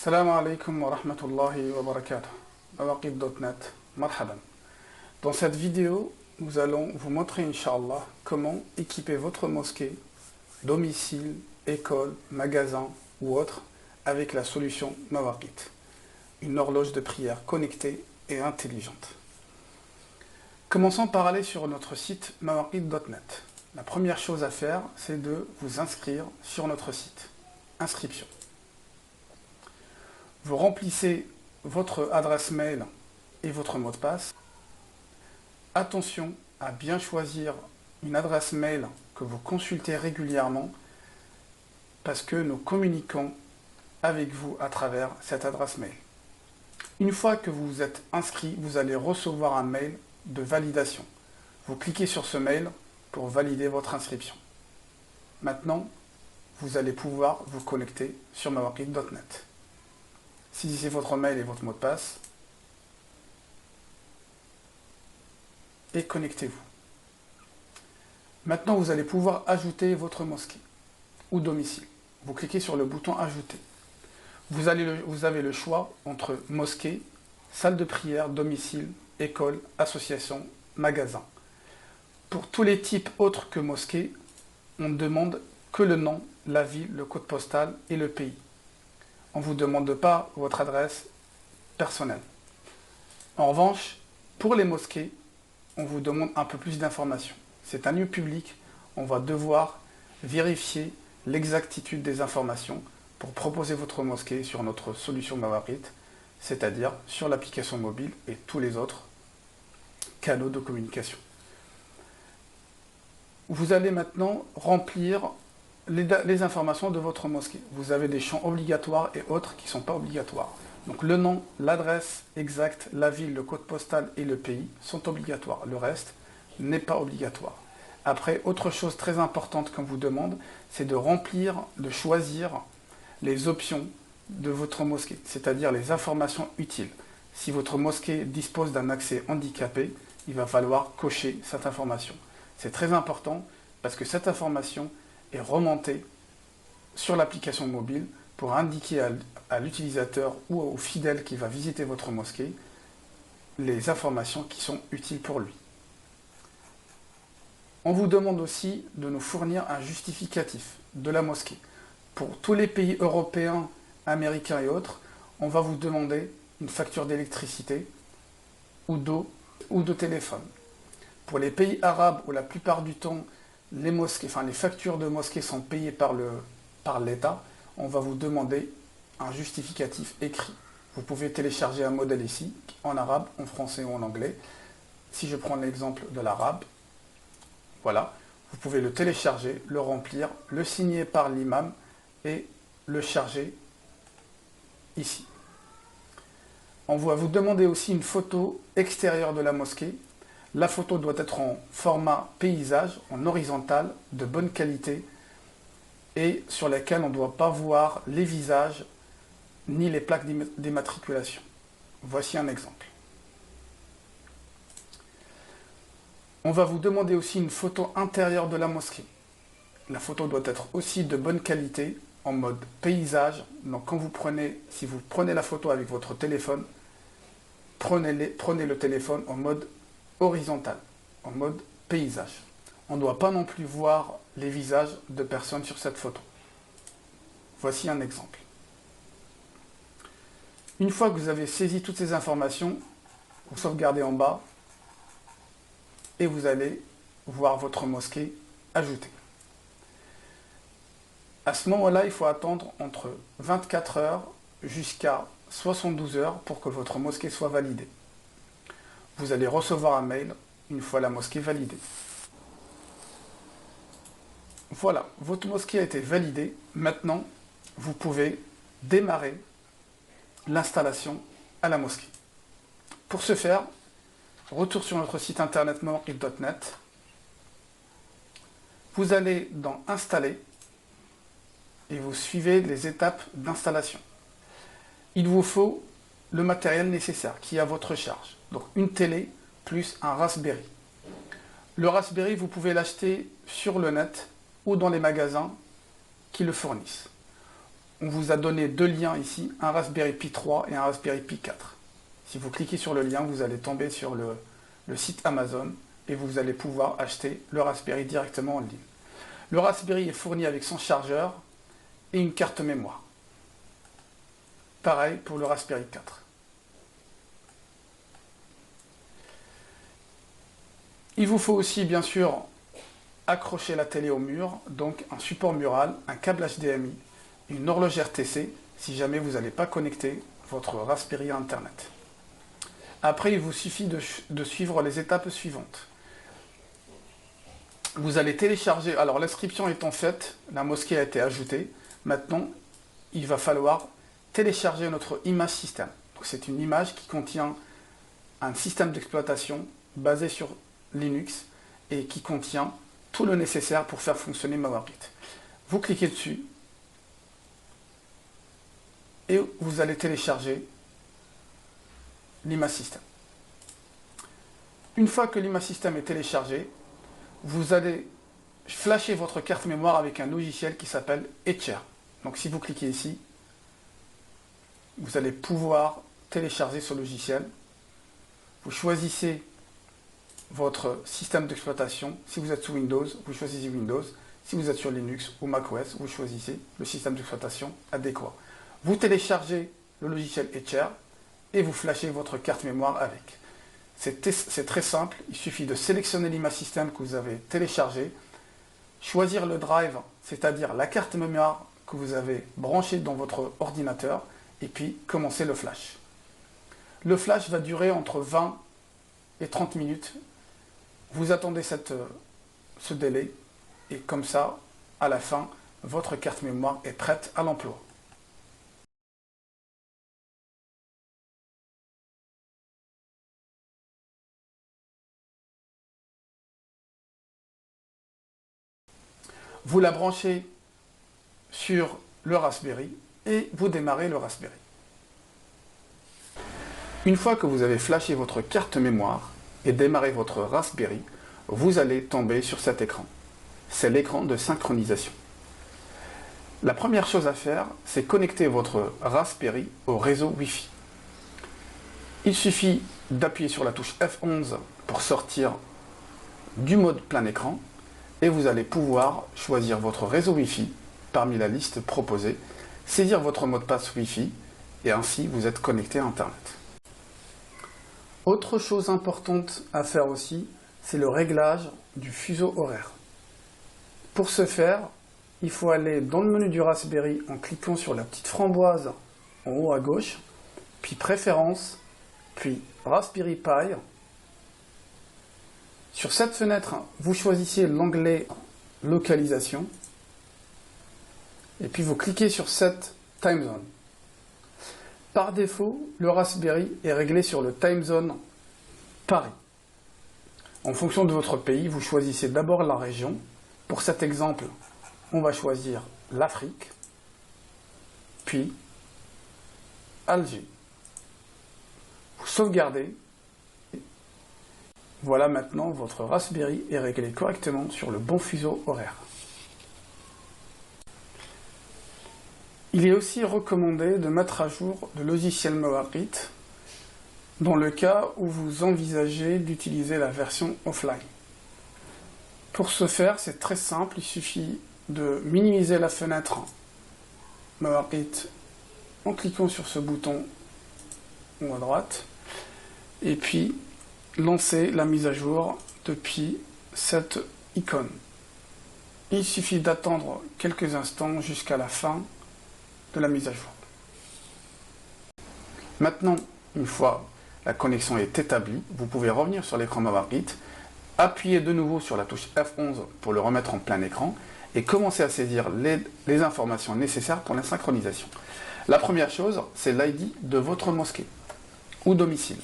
Salam alaikum wa rahmatullahi wa barakatuh. Mawaqit.net, marhaban. Dans cette vidéo, nous allons vous montrer, Inch'Allah, comment équiper votre mosquée, domicile, école, magasin ou autre avec la solution Mawaqit, une horloge de prière connectée et intelligente. Commençons par aller sur notre site Mawaqit.net. La première chose à faire, c'est de vous inscrire sur notre site. Inscription. Vous remplissez votre adresse mail et votre mot de passe. Attention à bien choisir une adresse mail que vous consultez régulièrement parce que nous communiquons avec vous à travers cette adresse mail. Une fois que vous vous êtes inscrit, vous allez recevoir un mail de validation. Vous cliquez sur ce mail pour valider votre inscription. Maintenant, vous allez pouvoir vous connecter sur mawaqit.net. Saisissez votre mail et votre mot de passe et connectez-vous. Maintenant, vous allez pouvoir ajouter votre mosquée ou domicile. Vous cliquez sur le bouton Ajouter. Vous avez le choix entre mosquée, salle de prière, domicile, école, association, magasin. Pour tous les types autres que mosquée, on ne demande que le nom, la ville, le code postal et le pays. On ne vous demande pas votre adresse personnelle. En revanche, pour les mosquées, on vous demande un peu plus d'informations. C'est un lieu public, on va devoir vérifier l'exactitude des informations pour proposer votre mosquée sur notre solution Mawaqit, c'est-à-dire sur l'application mobile et tous les autres canaux de communication. Vous allez maintenant remplir les informations de votre mosquée. Vous avez des champs obligatoires et autres qui ne sont pas obligatoires. Donc le nom, l'adresse exacte, la ville, le code postal et le pays sont obligatoires. Le reste n'est pas obligatoire. Après, autre chose très importante qu'on vous demande, c'est de remplir, de choisir les options de votre mosquée, c'est-à-dire les informations utiles. Si votre mosquée dispose d'un accès handicapé, il va falloir cocher cette information. C'est très important parce que cette information est remontée sur l'application mobile pour indiquer à l'utilisateur ou au fidèle qui va visiter votre mosquée les informations qui sont utiles pour lui. On vous demande aussi de nous fournir un justificatif de la mosquée. Pour tous les pays européens, américains et autres, on va vous demander une facture d'électricité ou d'eau ou de téléphone. Pour les pays arabes où la plupart du temps les factures de mosquées sont payées par l'État, on va vous demander un justificatif écrit. Vous pouvez télécharger un modèle ici, en arabe, en français ou en anglais. Si je prends l'exemple de l'arabe, voilà, vous pouvez le télécharger, le remplir, le signer par l'imam et le charger ici. On va vous demander aussi une photo extérieure de la mosquée. La photo doit être en format paysage, en horizontal, de bonne qualité et sur laquelle on ne doit pas voir les visages ni les plaques d'immatriculation. Voici un exemple. On va vous demander aussi une photo intérieure de la mosquée. La photo doit être aussi de bonne qualité, en mode paysage. Donc si vous prenez la photo avec votre téléphone, prenez le téléphone en mode horizontal, en mode paysage. On ne doit pas non plus voir les visages de personnes sur cette photo. Voici un exemple. Une fois que vous avez saisi toutes ces informations, vous sauvegardez en bas et vous allez voir votre mosquée ajoutée. À ce moment-là, il faut attendre entre 24 heures jusqu'à 72 heures pour que votre mosquée soit validée. Vous allez recevoir un mail une fois la mosquée validée. Voilà, votre mosquée a été validée. Maintenant, vous pouvez démarrer l'installation à la mosquée. Pour ce faire, retour sur notre site internet mawaqit.net. Vous allez dans Installer et vous suivez les étapes d'installation. Il vous faut le matériel nécessaire qui est à votre charge. Donc une télé plus un Raspberry. Le Raspberry, vous pouvez l'acheter sur le net ou dans les magasins qui le fournissent. on vous a donné deux liens ici, un Raspberry Pi 3 et un Raspberry Pi 4. Si vous cliquez sur le lien, vous allez tomber sur le site Amazon et vous allez pouvoir acheter le Raspberry directement en ligne. Le Raspberry est fourni avec son chargeur et une carte mémoire. Pareil pour le Raspberry 4. Il vous faut aussi bien sûr accrocher la télé au mur, donc un support mural, un câble HDMI, une horloge RTC si jamais vous n'allez pas connecter votre Raspberry à Internet. Après, il vous suffit de suivre les étapes suivantes. Vous allez télécharger, alors l'inscription étant faite, la mosquée a été ajoutée, maintenant il va falloir télécharger notre image système. C'est une image qui contient un système d'exploitation basé sur Linux et qui contient tout le nécessaire pour faire fonctionner MowerKit. Vous cliquez dessus et vous allez télécharger l'image système. Une fois que l'image système est téléchargée, vous allez flasher votre carte mémoire avec un logiciel qui s'appelle Etcher. Donc si vous cliquez ici, vous allez pouvoir télécharger ce logiciel. Vous choisissez votre système d'exploitation. Si vous êtes sous Windows, vous choisissez Windows. Si vous êtes sur Linux ou macOS, vous choisissez le système d'exploitation adéquat. Vous téléchargez le logiciel Etcher et vous flashez votre carte mémoire avec. C'est très simple, il suffit de sélectionner l'image système que vous avez téléchargé, choisir le drive, c'est-à-dire la carte mémoire que vous avez branchée dans votre ordinateur, et puis commencer le flash. Le flash va durer entre 20 et 30 minutes. Vous attendez ce délai, et comme ça, à la fin, votre carte mémoire est prête à l'emploi. Vous la branchez sur le Raspberry et vous démarrez le Raspberry. Une fois que vous avez flashé votre carte mémoire et démarré votre Raspberry, vous allez tomber sur cet écran. C'est l'écran de synchronisation. La première chose à faire, c'est connecter votre Raspberry au réseau Wi-Fi. Il suffit d'appuyer sur la touche F11 pour sortir du mode plein écran et vous allez pouvoir choisir votre réseau Wi-Fi parmi la liste proposée, saisir votre mot de passe Wi-Fi et ainsi vous êtes connecté à Internet. Autre chose importante à faire aussi, c'est le réglage du fuseau horaire. Pour ce faire, il faut aller dans le menu du Raspberry en cliquant sur la petite framboise en haut à gauche, puis Préférences, puis Raspberry Pi. Sur cette fenêtre, vous choisissez l'onglet Localisation et puis vous cliquez sur Set Time Zone. Par défaut, le Raspberry est réglé sur le Time Zone Paris. En fonction de votre pays, vous choisissez d'abord la région. Pour cet exemple, on va choisir l'Afrique, puis Alger. Vous sauvegardez. Voilà, maintenant votre Raspberry est réglé correctement sur le bon fuseau horaire. Il est aussi recommandé de mettre à jour le logiciel MowerKit dans le cas où vous envisagez d'utiliser la version offline. Pour ce faire, c'est très simple, il suffit de minimiser la fenêtre MowerKit en cliquant sur ce bouton en haut à droite et puis lancer la mise à jour depuis cette icône. Il suffit d'attendre quelques instants jusqu'à la fin de la mise à jour. Maintenant, une fois la connexion est établie, vous pouvez revenir sur l'écran MowerKit, appuyer de nouveau sur la touche F11 pour le remettre en plein écran et commencer à saisir les informations nécessaires pour la synchronisation. La première chose, c'est l'ID de votre mosquée ou domicile.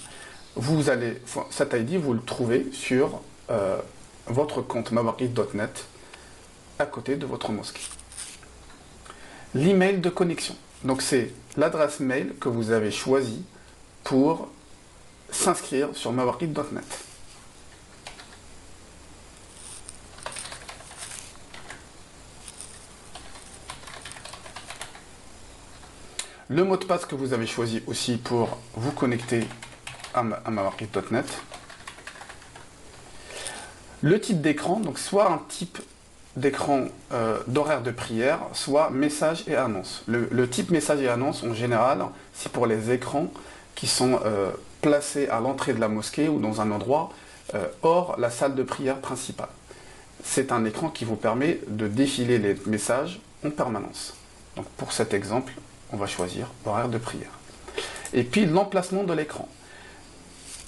Cet ID, vous le trouvez sur votre compte MowerKit.net à côté de votre mosquée. L'email de connexion. Donc c'est l'adresse mail que vous avez choisie pour s'inscrire sur MowerKit.net. Le mot de passe que vous avez choisi aussi pour vous connecter à mawarkit.net. Le type d'écran, donc soit un type d'écran d'horaire de prière, soit message et annonce. Le type message et annonce, en général, c'est pour les écrans qui sont placés à l'entrée de la mosquée ou dans un endroit hors la salle de prière principale. C'est un écran qui vous permet de défiler les messages en permanence. Donc pour cet exemple, on va choisir horaire de prière. Et puis l'emplacement de l'écran.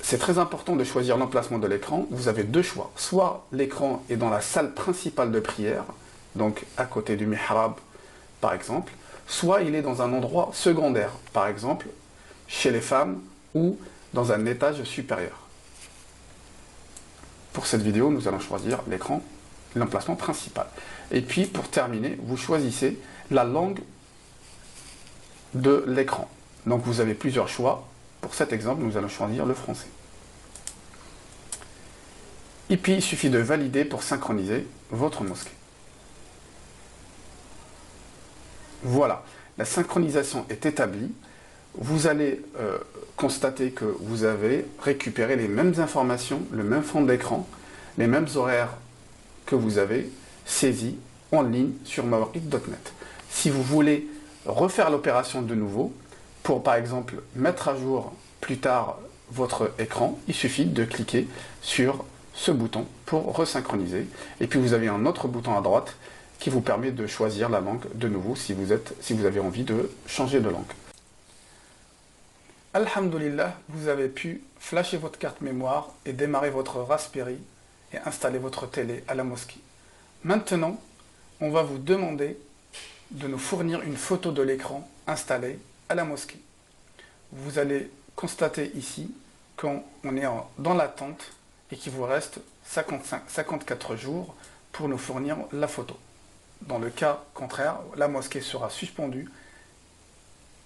C'est très important de choisir l'emplacement de l'écran. Vous avez deux choix. Soit l'écran est dans la salle principale de prière, donc à côté du mihrab par exemple, soit il est dans un endroit secondaire, par exemple chez les femmes ou dans un étage supérieur. Pour cette vidéo, nous allons choisir l'écran, l'emplacement principal. Et puis pour terminer, vous choisissez la langue de l'écran. Donc vous avez plusieurs choix. Pour cet exemple, nous allons choisir le français. Et puis il suffit de valider pour synchroniser votre mosquée. Voilà, la synchronisation est établie. Vous allez constater que vous avez récupéré les mêmes informations, le même fond d'écran, les mêmes horaires que vous avez saisis en ligne sur mawarkit.net. Si vous voulez refaire l'opération de nouveau, pour par exemple mettre à jour plus tard votre écran, il suffit de cliquer sur ce bouton pour resynchroniser. Et puis vous avez un autre bouton à droite qui vous permet de choisir la langue de nouveau si vous avez envie de changer de langue. Alhamdulillah, vous avez pu flasher votre carte mémoire et démarrer votre Raspberry et installer votre télé à la mosquée. Maintenant, on va vous demander de nous fournir une photo de l'écran installé à la mosquée. Vous allez constater ici qu'on est dans l'attente et qu'il vous reste 54 jours pour nous fournir la photo. Dans le cas contraire, la mosquée sera suspendue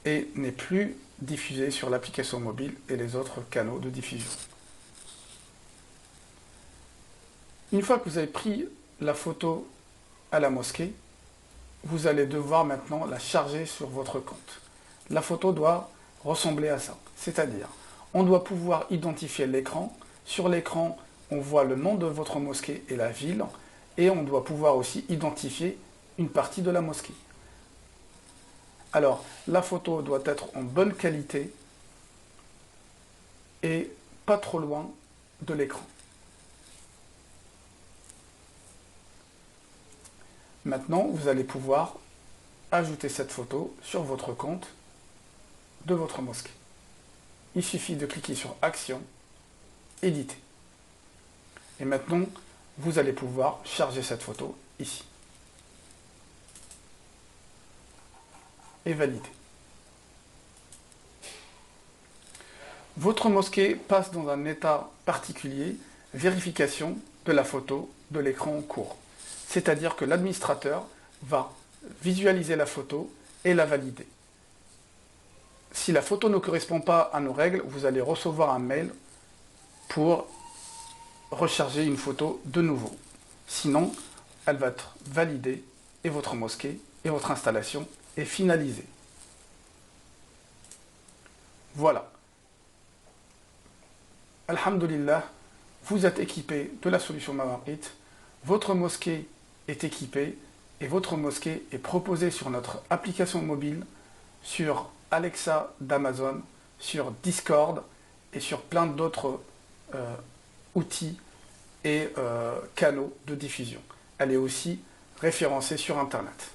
et n'est plus diffusée sur l'application mobile et les autres canaux de diffusion. Une fois que vous avez pris la photo à la mosquée, vous allez devoir maintenant la charger sur votre compte. La photo doit ressembler à ça, c'est-à-dire on doit pouvoir identifier l'écran. Sur l'écran, on voit le nom de votre mosquée et la ville, et on doit pouvoir aussi identifier une partie de la mosquée. Alors, la photo doit être en bonne qualité et pas trop loin de l'écran. Maintenant, vous allez pouvoir ajouter cette photo sur votre compte de votre mosquée. Il suffit de cliquer sur Action, Éditer. Et maintenant, vous allez pouvoir charger cette photo ici. Et valider. Votre mosquée passe dans un état particulier, vérification de la photo de l'écran en cours. C'est-à-dire que l'administrateur va visualiser la photo et la valider. Si la photo ne correspond pas à nos règles, vous allez recevoir un mail pour recharger une photo de nouveau. Sinon, elle va être validée et votre mosquée et votre installation est finalisée. Voilà. Alhamdulillah, vous êtes équipé de la solution Mawarkit. Votre mosquée est équipée et votre mosquée est proposée sur notre application mobile, sur Alexa d'Amazon, sur Discord et sur plein d'autres outils et canaux de diffusion. Elle est aussi référencée sur Internet.